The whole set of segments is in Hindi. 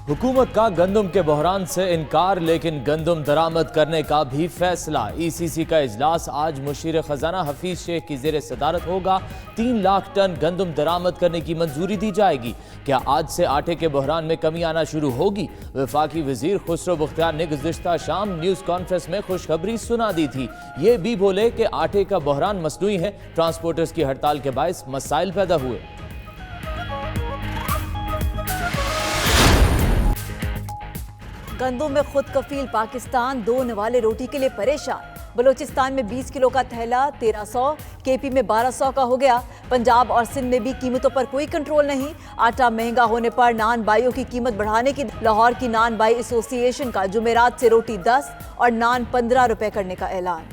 हुकूमत का गंदम के बहरान से इनकार, लेकिन गंदम दरामद करने का भी फैसला। ईसीसी का इजलास आज मुशीर खजाना हफीज शेख की जेर सदारत होगा। 3 लाख टन गंदम दरामद करने की मंजूरी दी जाएगी। क्या आज से आटे के बहरान में कमी आना शुरू होगी? वफाकी वजीर खुसरो बख्तियार ने गुज़िश्ता शाम न्यूज़ कॉन्फ्रेंस में खुशखबरी सुना दी थी। ये भी बोले कि आटे का बहरान मसनूई है। ट्रांसपोर्टर्स की हड़ताल के बायस मसाइल पैदा हुए। गंदम में खुद कफील पाकिस्तान 2 नवाले रोटी के लिए परेशान। बलूचिस्तान में 20 किलो का थैला 1300, केपी में 1200 का हो गया। पंजाब और सिंध में भी कीमतों पर कोई कंट्रोल नहीं। आटा महंगा होने पर नान बाइयों की कीमत बढ़ाने की लाहौर की नान बाई एसोसिएशन का जुमेरात से रोटी 10 और नान 15 रुपए करने का ऐलान।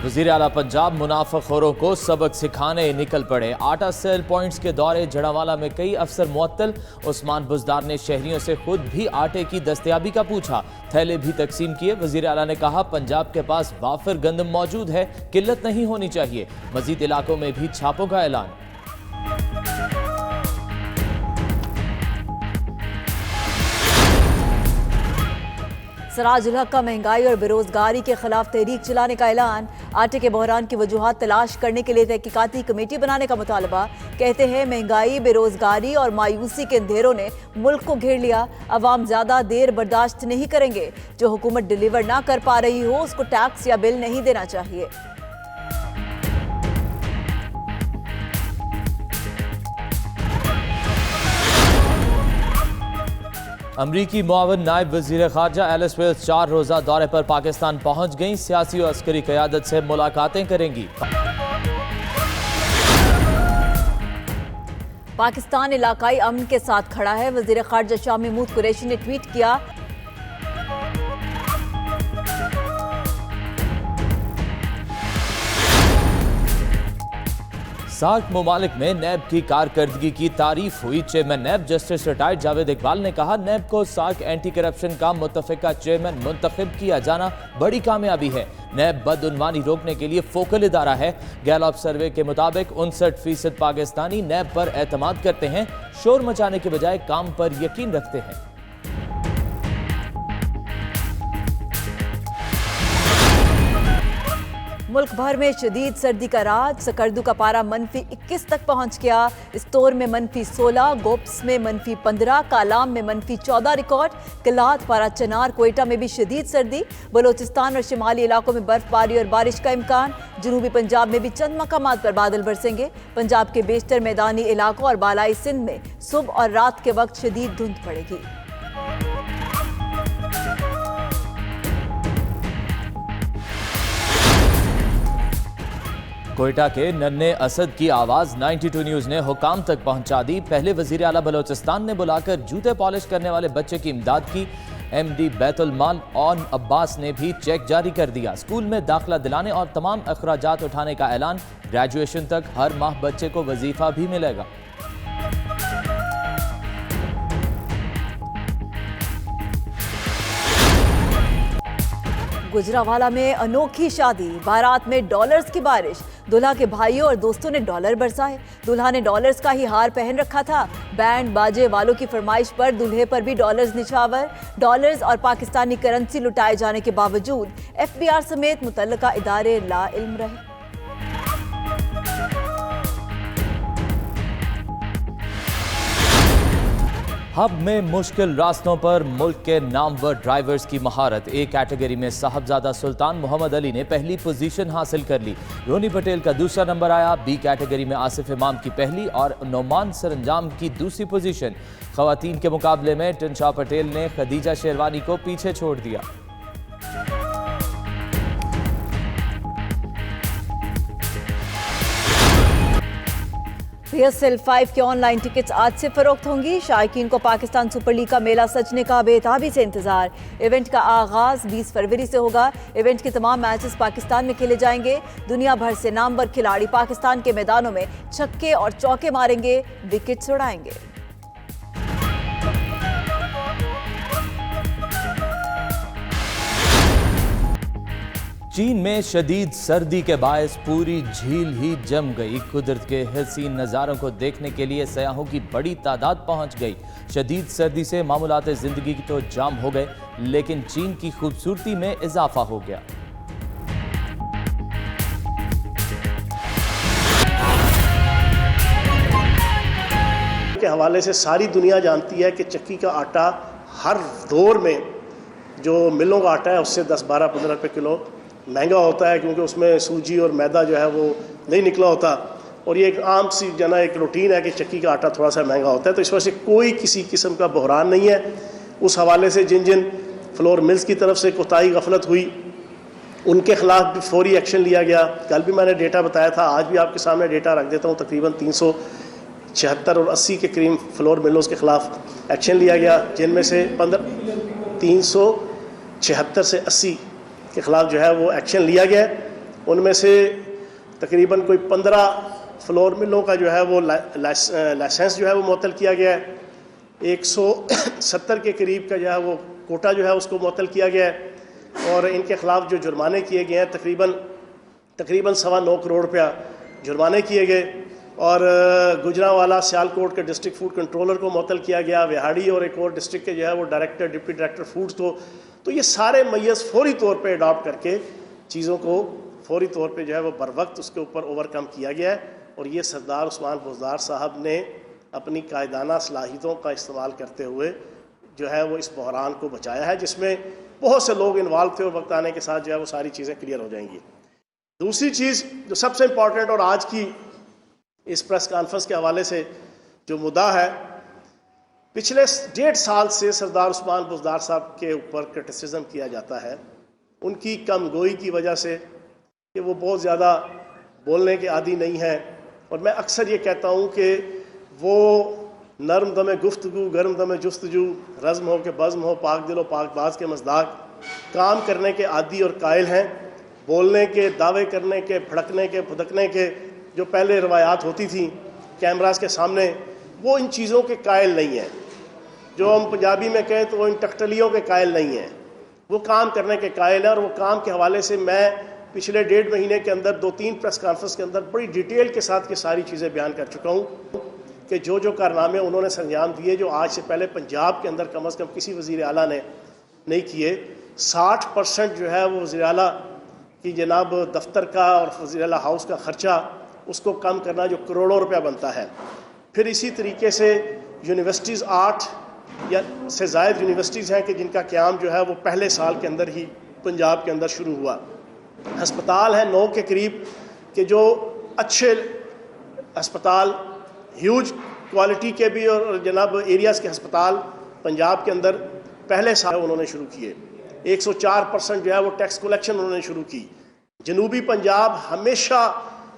वज़ीर आला पंजाब मुनाफाखोरों को सबक सिखाने निकल पड़े। आटा सेल पॉइंट्स के दौरे जड़ावाला में कई अफसर मुअत्तल। उस्मान बुज़दार ने शहरियों से खुद भी आटे की दस्तयाबी का पूछा। थैले भी तकसीम किए। वज़ीर आला ने कहा पंजाब के पास वाफिर गंदम मौजूद है, किल्लत नहीं होनी चाहिए। मजीद इलाकों में भी छापों का ऐलान। सराजुल हक का महंगाई और बेरोजगारी के खिलाफ तहरीक चलाने का ऐलान। आटे के बहरान की वजूहात तलाश करने के लिए तहकीकाती कमेटी बनाने का मुतालबा। कहते हैं महंगाई, बेरोजगारी और मायूसी के अंधेरों ने मुल्क को घेर लिया। अवाम ज्यादा देर बर्दाश्त नहीं करेंगे। जो हुकूमत डिलीवर ना कर पा रही हो उसको टैक्स या बिल नहीं देना चाहिए। अमरीकी मुआवन नायब वज़ीर ख़ारजा एलिस वेल्स 4 रोज़ा दौरे पर पाकिस्तान पहुंच गई। सियासी और अस्करी क़यादत से मुलाकातें करेंगी। पाकिस्तान इलाकाई अमन के साथ खड़ा है। वज़ीर ख़ारजा शाह महमूद कुरैशी ने ट्वीट किया, सार्क ममालिक में नैब की कारकर्दगी की तारीफ हुई। Chairman NAB justice retired Javed Iqbal ने कहा नैब को सार्क एंटी करप्शन का मुतफ़िका चेयरमैन मुंतखब किया जाना बड़ी कामयाबी है। नैब बदउनवानी रोकने के लिए फोकल इदारा है। गैलॉप सर्वे के मुताबिक 59% पाकिस्तानी नैब पर एतमाद करते हैं। शोर मचाने के बजाय काम पर यकीन रखते हैं। मुल्क भर में शदीद सर्दी का राज। सकर्दू का पारा -21 तक पहुंच गया। इस्तोर में -16, गोप्स में -15, कालाम में -14 रिकॉर्ड। किलात, पारा चनार, कोयटा में भी शदीद सर्दी। बलोचिस्तान और शिमाली इलाकों में बर्फबारी और बारिश का इम्कान। जनूबी पंजाब में भी चंद मकामात पर बादल बरसेंगे। पंजाब के बेशतर मैदानी इलाकों और बालाई सिंध में सुबह और रात के वक्त शदीद धुंध पड़ेगी। कोयटा के नन्हे असद की आवाज 92 न्यूज ने हुकाम तक पहुंचा दी। पहले वजीर आला बलोचिस्तान ने बुलाकर जूते पॉलिश करने वाले बच्चे की इमदाद की। MD Betul mall on Abbas ने भी चेक जारी कर दिया। स्कूल में दाखिला दिलाने और तमाम अखराजात उठाने का ऐलान। ग्रेजुएशन तक हर माह बच्चे को वजीफा भी मिलेगा। गुजरावाला में अनोखी शादी। बारात में डॉलर्स की बारिश। दुल्हा के भाइयों और दोस्तों ने डॉलर बरसाए। दुल्हा ने डॉलर्स का ही हार पहन रखा था। बैंड बाजे वालों की फरमाइश पर दूल्हे पर भी डॉलर्स निछावर। डॉलर्स और पाकिस्तानी करेंसी लुटाए जाने के बावजूद FBR समेत मुतल्लिका इदारे ला इल्म रहे। हब में मुश्किल रास्तों पर मुल्क के नामवर ड्राइवर्स की महारत। ए कैटेगरी में साहबजादा सुल्तान मोहम्मद अली ने पहली पोजीशन हासिल कर ली। रोनी पटेल का दूसरा नंबर आया। B कैटेगरी में आसिफ इमाम की पहली और नोमान सरंजाम की दूसरी पोजीशन। खवातीन के मुकाबले में टिंशा पटेल ने खदीजा शेरवानी को पीछे छोड़ दिया। PSL 5 के ऑनलाइन टिकट्स आज से फरोख्त होंगी। शायकीन को पाकिस्तान सुपर लीग का मेला सजने का बेताबी से इंतजार। इवेंट का आगाज 20 फरवरी से होगा। इवेंट के तमाम मैचेस पाकिस्तान में खेले जाएंगे। दुनिया भर से नामवर खिलाड़ी पाकिस्तान के मैदानों में छक्के और चौके मारेंगे, विकेट्स उड़ाएंगे। चीन में शदीद सर्दी के बायस पूरी झील ही जम गई। कुदरत के हसीन नज़ारों को देखने के लिए सयाहों की बड़ी तादाद पहुंच गई। शदीद सर्दी से मामूलात ज़िंदगी तो जाम हो गए, लेकिन चीन की खूबसूरती में इजाफा हो गया। के हवाले से सारी दुनिया जानती है कि चक्की का आटा हर दौर में जो मिलों का आटा है उससे 10, 12, 15 रुपये किलो महंगा होता है, क्योंकि उसमें सूजी और मैदा जो है वो नहीं निकला होता। और ये एक आम सी जना एक रूटीन है कि चक्की का आटा थोड़ा सा महंगा होता है। तो इस वजह से कोई किसी किस्म का बहरान नहीं है। उस हवाले से जिन जिन फ्लोर मिल्स की तरफ से कोताही गफलत हुई उनके खिलाफ भी फौरी एक्शन लिया गया। कल भी मैंने डेटा बताया था, आज भी आपके सामने डेटा रख देता हूँ। तकरीबन 376 और 80 के करीब फ्लोर मिलों के खिलाफ एक्शन लिया गया, जिनमें से 376 से 80 के ख़िलाफ़ जो है वो एक्शन लिया गया। उनमें से तकरीबन कोई 15 फ्लोर मिलों का जो है वो लाइसेंस जो है वो मुअत्तल किया गया है। 170 के करीब का जो है वो कोटा जो है उसको मुअत्तल किया गया है। और इनके ख़िलाफ़ जो जुर्माने किए गए हैं तकरीबन 9.25 करोड़ रुपया जुर्माने किए गए। और गुजरांवाला सियालकोट के डिस्ट्रिक्ट फूड कंट्रोलर को मुअत्तल किया गया, विहाड़ी और एक और डिस्ट्रिक्ट के जो है वो डायरेक्टर, डिप्टी डायरेक्टर फूड्स को। तो ये सारे मैयस फौरी तौर पे अडॉप्ट करके चीज़ों को फौरी तौर पे जो है वो बर वक्त उसके ऊपर ओवरकम किया गया है। और ये सरदार उस्मान बुज़दार साहब ने अपनी कायदाना सलाहियतों का इस्तेमाल करते हुए जो है वो इस बहरान को बचाया है, जिसमें बहुत से लोग इन्वॉल्व थे और वक्त आने के साथ जो है वो सारी चीज़ें क्लियर हो जाएंगी। दूसरी चीज़ जो सबसे इम्पॉर्टेंट और आज की इस प्रेस कॉन्फ्रेंस के हवाले से जो मुद्दा है, पिछले 1.5 साल से सरदार उस्मान बुज़दार साहब के ऊपर क्रिटिसिज्म किया जाता है उनकी कम गोई की वजह से कि वो बहुत ज़्यादा बोलने के आदी नहीं हैं। और मैं अक्सर ये कहता हूँ कि वो नरम दमे गुफ्तगू गर्म दमे जुस्तजू, रज़्म हो के बज़्म हो, पाक दिलो पाक बाज के मज़दाक, काम करने के आदी और कायल हैं। बोलने के, दावे करने के, भड़कने के, फुदकने के जो पहले रवायात होती थी कैमरास के सामने, वो इन चीज़ों के कायल नहीं हैं। जो हम पंजाबी में कहें तो वो इन टकटलियों के कायल नहीं हैं, वो काम करने के कायल हैं। और वो काम के हवाले से मैं पिछले 1.5 महीने के अंदर 2-3 प्रेस कॉन्फ्रेंस के अंदर बड़ी डिटेल के साथ ये सारी चीज़ें बयान कर चुका हूँ कि जो जो कारनामे उन्होंने संजाम दिए जो आज से पहले पंजाब के अंदर कम से कम किसी वज़ीर आला ने नहीं किए। 60% जो है वो वज़ीर आला की जनाब दफ्तर का और वज़ीर आला हाउस का ख़र्चा उसको कम करना जो करोड़ों रुपया बनता है। फिर इसी तरीके से यूनिवर्सिटीज़ 8 या से ज़ायद यूनिवर्सिटीज़ हैं कि जिनका क़याम जो है वो पहले साल के अंदर ही पंजाब के अंदर शुरू हुआ। हस्पताल हैं 9 के करीब कि जो अच्छे हस्पताल, ह्यूज क्वालिटी के भी और जनाब एरियाज़ के हस्पताल पंजाब के अंदर पहले साल उन्होंने शुरू किए। 104% जो है वो टैक्स कलेक्शन उन्होंने शुरू की। जनूबी पंजाब हमेशा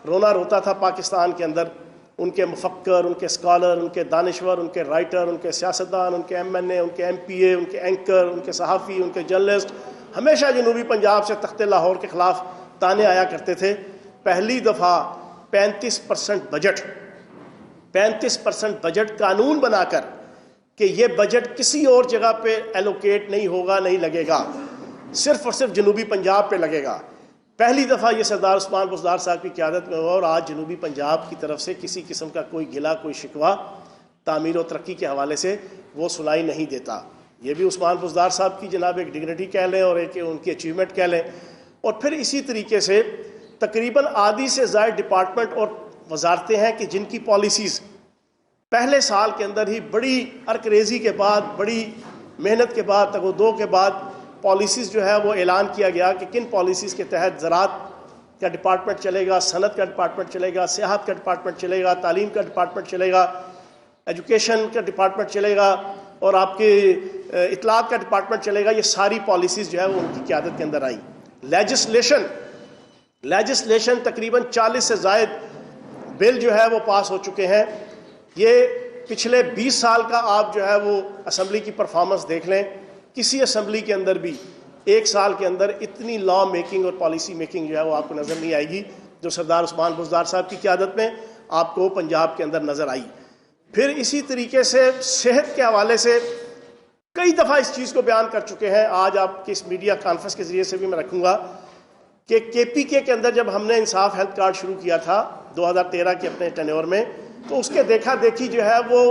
रोना रोता था पाकिस्तान के अंदर, उनके मुफक्कर, उनके स्कॉलर, उनके दानिश्वर, उनके राइटर, उनके सियासतदान, उनके MNA, उनके MPA, उनके एंकर, उनके सहाफ़ी, उनके जर्नलिस्ट हमेशा जनूबी पंजाब से तख्ते लाहौर के ख़िलाफ़ ताने आया करते थे। पहली दफ़ा 35% बजट कानून बनाकर कि ये बजट किसी और जगह पे एलोकेट नहीं होगा, नहीं लगेगा, सिर्फ़ और सिर्फ जनूबी पंजाब पे लगेगा। पहली दफ़ा ये सरदार उस्मान बुज़दार साहब की क़यादत में हुआ। और आज जनूबी पंजाब की तरफ से किसी किस्म का कोई गिला, कोई शिकवा तामीर और तरक्की के हवाले से वो सुनाई नहीं देता। ये भी उस्मान बुज़दार साहब की जनाब एक डिग्निटी कह लें और एक उनकी अचीवमेंट कह लें। और फिर इसी तरीके से तकरीबन आधी से ज़ायद डिपार्टमेंट और वजारतें हैं कि जिनकी पॉलिसीज़ पहले साल के अंदर ही बड़ी अरकरेज़ी के बाद, बड़ी मेहनत के बाद, तगोदो के बाद पॉलिसीज़ जो है वो ऐलान किया गया कि किन पॉलिसीज़ के तहत ज़राअत का डिपार्टमेंट चलेगा, सनत का डिपार्टमेंट चलेगा, सियाहत का डिपार्टमेंट चलेगा, तालीम का डिपार्टमेंट चलेगा, एजुकेशन का डिपार्टमेंट चलेगा और आपके इत्तलात का डिपार्टमेंट चलेगा। ये सारी पॉलिसीज़ जो है वो उनकी क़यादत के अंदर आई। लेजिस्लेशन तकरीबन 40 से ज़ायद बिल जो है वो पास हो चुके हैं। ये पिछले 20 साल का आप जो है वो असम्बली की परफॉर्मेंस देख लें, किसी असम्बली के अंदर भी 1 साल के अंदर इतनी लॉ मेकिंग और पॉलिसी मेकिंग जो है वो आपको नज़र नहीं आएगी जो सरदार उस्मान बुज़दार साहब की क़यादत में आपको पंजाब के अंदर नज़र आई। फिर इसी तरीके से सेहत के हवाले से कई दफ़ा इस चीज़ को बयान कर चुके हैं। आज आपकी इस मीडिया कॉन्फ्रेंस के ज़रिए से भी मैं रखूँगा कि केपीके के अंदर जब हमने इंसाफ हेल्थ कार्ड शुरू किया था 2013 के अपने टेन्योर में, तो उसके देखा देखी जो है वो